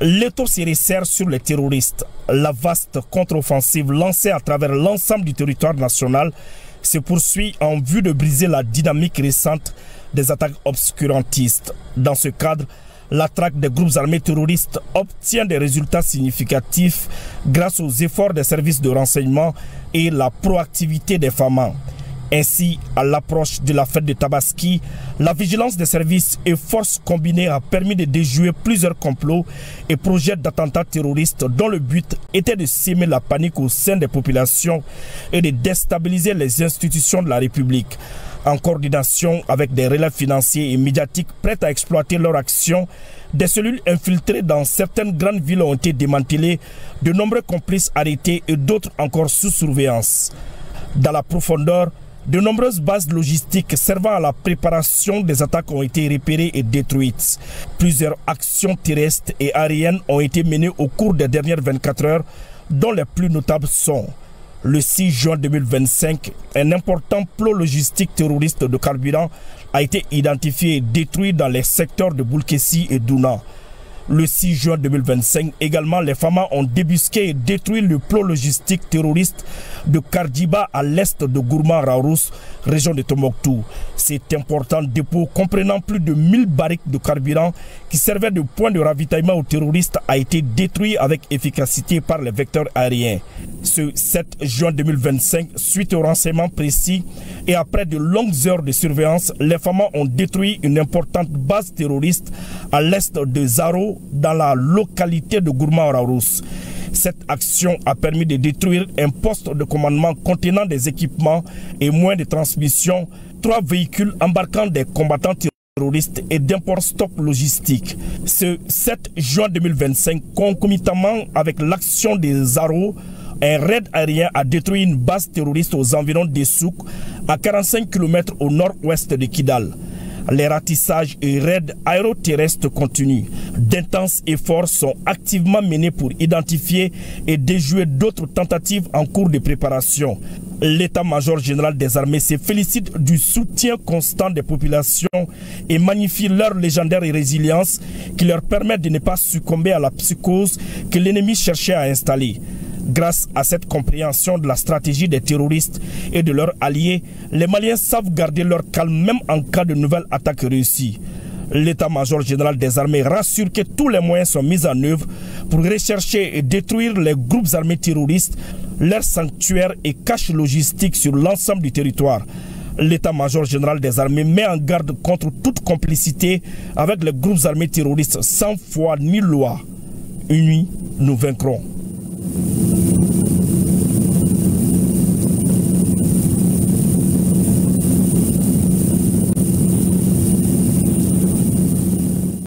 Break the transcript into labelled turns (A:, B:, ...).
A: L'étau se resserre sur les terroristes. La vaste contre-offensive lancée à travers l'ensemble du territoire national se poursuit en vue de briser la dynamique récente des attaques obscurantistes. Dans ce cadre, la traque des groupes armés terroristes obtient des résultats significatifs grâce aux efforts des services de renseignement et la proactivité des FAMA. Ainsi, à l'approche de la fête de Tabaski, la vigilance des services et forces combinées a permis de déjouer plusieurs complots et projets d'attentats terroristes dont le but était de semer la panique au sein des populations et de déstabiliser les institutions de la République. En coordination avec des relais financiers et médiatiques prêts à exploiter leur action, des cellules infiltrées dans certaines grandes villes ont été démantelées, de nombreux complices arrêtés et d'autres encore sous surveillance. Dans la profondeur, de nombreuses bases logistiques servant à la préparation des attaques ont été repérées et détruites. Plusieurs actions terrestres et aériennes ont été menées au cours des dernières 24 heures, dont les plus notables sont: le 6 juin 2025, un important plot logistique terroriste de carburant a été identifié et détruit dans les secteurs de Boulkessi et Douna. Le 6 juin 2025, également, les FAMA ont débusqué et détruit le plot logistique terroriste de Kardiba à l'est de Gourma-Raourous, région de Tombouctou. Cet important dépôt comprenant plus de 1000 barriques de carburant qui servaient de point de ravitaillement aux terroristes a été détruit avec efficacité par les vecteurs aériens. Ce 7 juin 2025, suite au renseignement précis et après de longues heures de surveillance, les FAMA ont détruit une importante base terroriste à l'est de Zaro, dans la localité de Gourma-Raourous. Cette action a permis de détruire un poste de commandement contenant des équipements et moyens de transmission, 3 véhicules embarquant des combattants terroristes et d'imports stocks logistiques. Ce 7 juin 2025, concomitamment avec l'action des Zaro, un raid aérien a détruit une base terroriste aux environs d'Essouk, à 45 km au nord-ouest de Kidal. Les ratissages et raids aéroterrestres continuent. D'intenses efforts sont activement menés pour identifier et déjouer d'autres tentatives en cours de préparation. L'état-major général des armées se félicite du soutien constant des populations et magnifie leur légendaire résilience qui leur permet de ne pas succomber à la psychose que l'ennemi cherchait à installer. Grâce à cette compréhension de la stratégie des terroristes et de leurs alliés, les Maliens savent garder leur calme même en cas de nouvelles attaques réussies. L'état-major général des armées rassure que tous les moyens sont mis en œuvre pour rechercher et détruire les groupes armés terroristes, leurs sanctuaires et caches logistiques sur l'ensemble du territoire. L'état-major général des armées met en garde contre toute complicité avec les groupes armés terroristes sans foi ni loi. Unis, nous vaincrons.